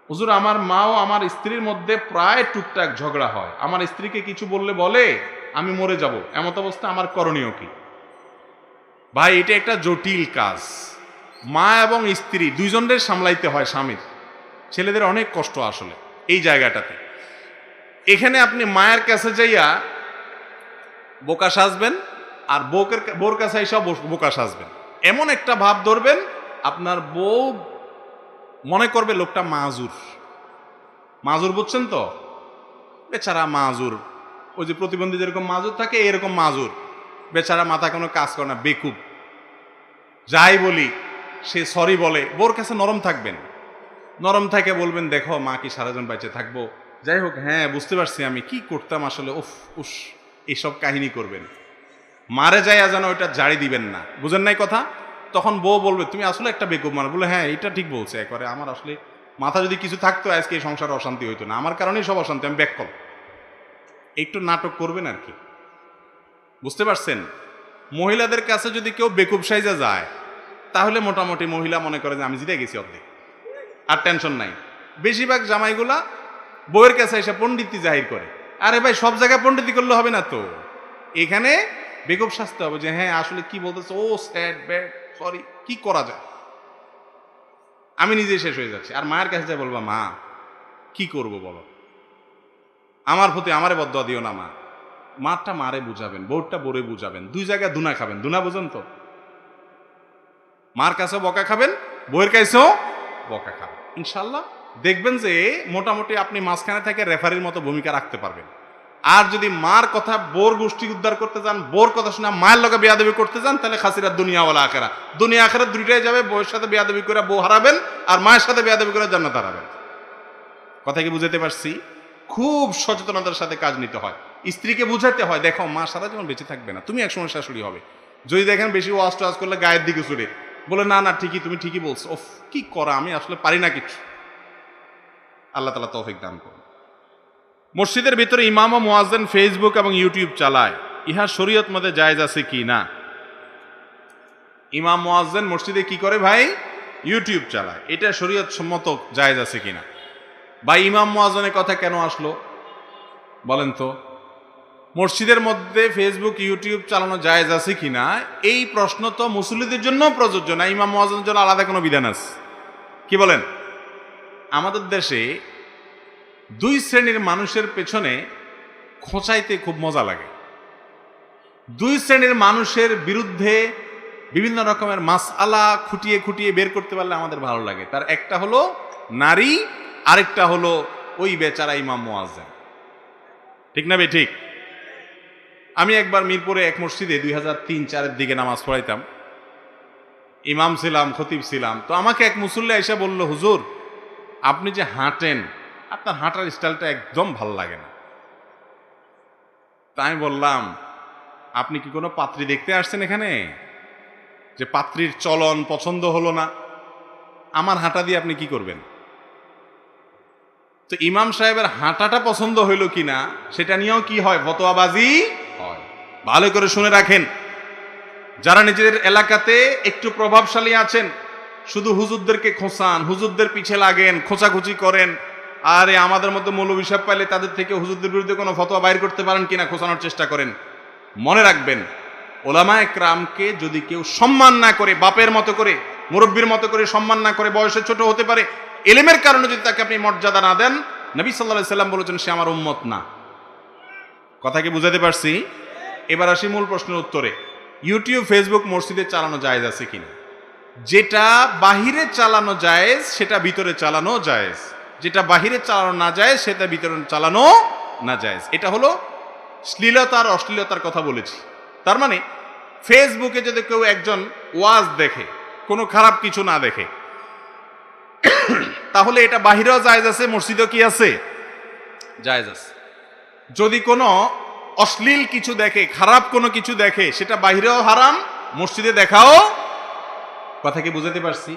হুজুর আমার মা ও আমার স্ত্রীর মধ্যে প্রায় টুকটাক ঝগড়া হয়, আমার স্ত্রীকে কিছু বললে বলে আমি মরে যাব, এমত অবস্থা আমার করণীয় কি? ভাই এটা একটা জটিল কাজ। মা এবং স্ত্রী দুইজনের সামলাইতে হয়, স্বামীর ছেলেদের অনেক কষ্ট আসলে এই জায়গাটাতে। এখানে আপনি মায়ের কাছে যাইয়া বোকা সাজবেন আর বোর কাছে এসব বোকা সাজবেন, এমন একটা ভাব ধরবেন আপনার বউ মনে করবে লোকটা মাজুর। মাজুর বুঝছেন তো? বেচারা মাজুর, ওই যে প্রতিবন্ধী যেরকম মাজুর থাকে এরকম মাজুর, বেচারা মাথা কোনো কাজ করে না, বেকুব। যাই বলি সে সরি বলে, বোর কাছে নরম থাকবেন, নরম থাকে বলবেন দেখো মা কি সারাজন বেঁচে থাকবো, যাই হোক হ্যাঁ বুঝতে পারছি আমি কি করতাম আসলে, উফ উস, এইসব কাহিনী করবেন। মারে যাইয়া যেন ওইটা জারি দিবেন না, বুঝেন নাই কথা? তখন বউ বলবে তুমি আসলে একটা বেকুব মানে, বলে হ্যাঁ এটা ঠিক বলছে, একবারে আমার আসলে মাথা যদি কিছু থাকতো আজকে এই সংসারে অশান্তি হইতো না, আমার কারণেই সব অশান্তি, আমি ব্যাক কল। একটু নাটক করবেন আর কি, বুঝতে পারছেন? মহিলাদের কাছে যদি কেউ বেকুব সাইজা যায় তাহলে মোটামুটি মহিলা মনে করে যে আমি জিতে গেছি অর্ধেক, আর টেনশন নাই। বেশিরভাগ জামাইগুলা বউয়ের কাছে এসে পণ্ডিতি জাহির করে, আরে ভাই সব জায়গায় পণ্ডিতি করলে হবে না তো, এখানে বেকুব শাস্তি হবে যে হ্যাঁ আসলে কি বলতেছে, ও স্যাড ব্যাড সরি, কি করা যায়? আমি নিজে শেষ হয়ে যাচ্ছি। আর মায়ের কাছে যা বলবা মা কি করব বলো, আমার প্রতি আমারে বদদোয়া দিও না মা। মারটা মারে বুঝাবেন, বোরটা বোরে বুঝাবেন, দুই জায়গায় দুনা খাবেন, দুনা বুঝেন তো? মার কাছেও বকা খাবেন, বইয়ের কাছেও বকা খাবেন, ইনশাল্লাহ দেখবেন যে মোটামুটি আপনি মাঝখানে থেকে রেফারির মতো ভূমিকা রাখতে পারবেন। আর যদি মার কথা বোর গোষ্ঠী উদ্ধার করতে যান, বোর কথা শুনে মায়ের লগে বেয়াদবি করতে যান, তাহলে খাসিরা দুনিয়াওয়ালা আখেরা, দুনিয়া আখেরা দুইটাই যাবে, বউয়ের সাথে বেয়াদবি করে বউ হারাবেন আর মায়ের সাথে বেয়াদবি করে জান্নাত হারাবেন। কথা কি বুঝাতে পারছি? খুব সচেতনতার সাথে কাজ নিতে হয়, স্ত্রীকে বুঝাতে হয় দেখো মা সারা জীবন বেঁচে থাকবে না, তুমি একসময় শাশুড়ি হবে। যদি দেখেন বেশি ওয়াজ টোয়াজ করলে গায়ের দিকে ছুটে বলে না না ঠিকই, তুমি ঠিকই বলছো, ওফ কি করা, আমি আসলে পারি না কিছু। আল্লাহ তাআলা তৌফিক দান করুন। মসজিদের ভিতরে ইমাম ও মুয়াজ্জিন ফেসবুক এবং ইউটিউব চালায়, ইহা শরীয়ত মতে জায়েজ আছে কি না? ইমাম মুয়াজ্জিন মসজিদে কি করে ভাই? ইউটিউব চালায়, এটা শরীয়ত সম্মত জায়েজ আছে কিনা? ভাই ইমাম মুয়াজ্জিনের কথা কেন আসলো বলেন তো? মসজিদের মধ্যে ফেসবুক ইউটিউব চালানো জায়েজ আছে কিনা এই প্রশ্ন তো মুসল্লিদের জন্য প্রযোজ্য না, ইমাম মুয়াজ্জিনের জন্য আলাদা কোনো বিধান আছে? কি বলেন? আমাদের দেশে দুই শ্রেণীর মানুষের পেছনে খোঁচাইতে খুব মজা লাগে। দুই শ্রেণীর মানুষের বিরুদ্ধে বিভিন্ন রকমের মাসআলা খুঁটিয়ে খুঁটিয়ে বের করতে পারলে আমাদের ভালো লাগে। তার একটা হলো নারী, আরেকটা হলো ওই বেচারা ইমাম মুয়াজ্জিন। ঠিক না বে ঠিক? আমি একবার মিরপুরে এক মসজিদে 2003-04 দিকে নামাজ পড়াইতাম, ইমাম ছিলাম, খতিব ছিলাম। তো আমাকে এক মুসল্লি এসে বলল, হুজুর আপনি যে হাঁটেন আপনার হাঁটার স্টাইলটা একদম ভাল লাগে না। তাই বললাম আপনি কি কোনো পাত্রী দেখতে আসছেন এখানে যে পাত্রীর চলন পছন্দ হলো না, আমার হাঁটা দিয়ে আপনি কি করবেন? তো ইমাম সাহেবের হাঁটাটা পছন্দ হইল কিনা সেটা নিয়েও কি হয়, ফতোয়াবাজি হয়। ভালো করে শুনে রাখেন, যারা নিজেদের এলাকাতে একটু প্রভাবশালী আছেন শুধু হুজুরদেরকে খোঁচান, হুজুরদের পিছে লাগেন, খোঁচাখুচি করেন, আরে আমাদের মধ্যে মৌলবী সাহেব পাইলে তাদের থেকে হুজুরদের বিরুদ্ধে কোনো ফতোয়া বাইর করতে পারেন কিনা খোঁচানোর চেষ্টা করেন। মনে রাখবেন ওলামায়ে কেরামকে যদি কেউ সম্মান না করে, বাপের মতো করে মুরব্বীর মতো করে সম্মান না করে, বয়সে ছোট হতে পারে, ইলমের কারণে যদি তাকে আপনি মর্যাদা না দেন, নবী সাল্লাল্লাহু আলাইহি সাল্লাম বলেছেন সে আমার উম্মত না। কথা কি বুঝাতে পারছি? এবার আসি মূল প্রশ্নের উত্তরে। ইউটিউব ফেসবুক মসজিদে চালানো জায়েজ আছে কিনা? যেটা বাহিরে চালানো জায়েজ সেটা ভিতরে চালানো জায়েজ, যেটা বাহিরে চালানো না জায়েজ সেটা ভিতরে চালানো না জায়েজ। এটা হলো শ্লীলতার অশ্লীলতার কথা বলেছি। তার মানে ফেসবুকে যদি কেউ একজন ওয়াজ দেখে, কোনো খারাপ কিছু না দেখে, তাহলে এটা বাহিরেও জায়েজ আছে, মসজিদেও কি আছে? জায়েজ আছে। যদি কোনো অশ্লীল কিছু দেখে, খারাপ কোনো কিছু দেখে, সেটা বাহিরেও হারাম, মসজিদে দেখাও। কথা কি বুঝাতে পারছি?